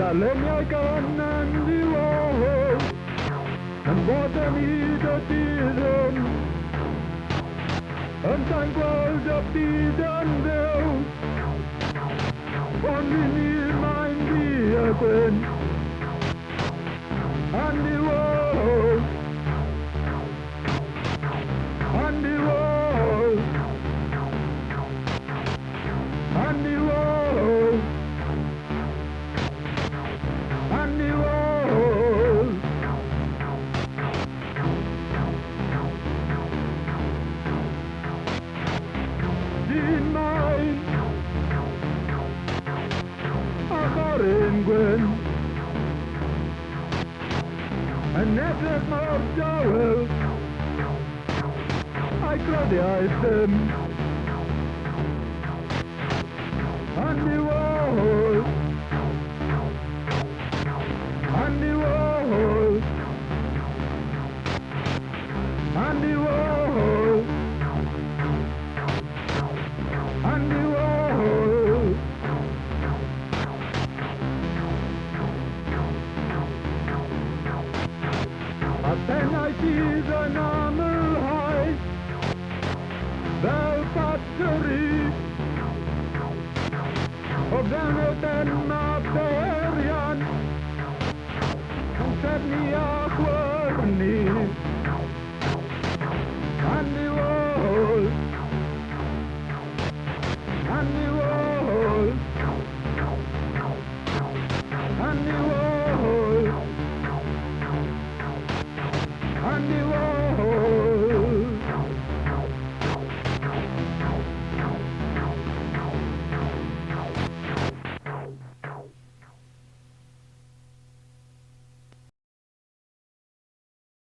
Darluniau gan Andy Warhol yn bod yn hyd o dyddwn yn ta'n gweld y byd yn fyw ond i ni mae'n di y gwyn Andy Warhol Andy Warhol Andy Warhol Andy Warhol Dyn maen ac ar un gwyn yn edrych mor dawel a'i glodiau dim Andy Warhol Andy Warhol Andy Warhol Andy Warhol A pennau sydd yn amlhau fel bateri o fewn y den ma berian yn trefnu a chwyd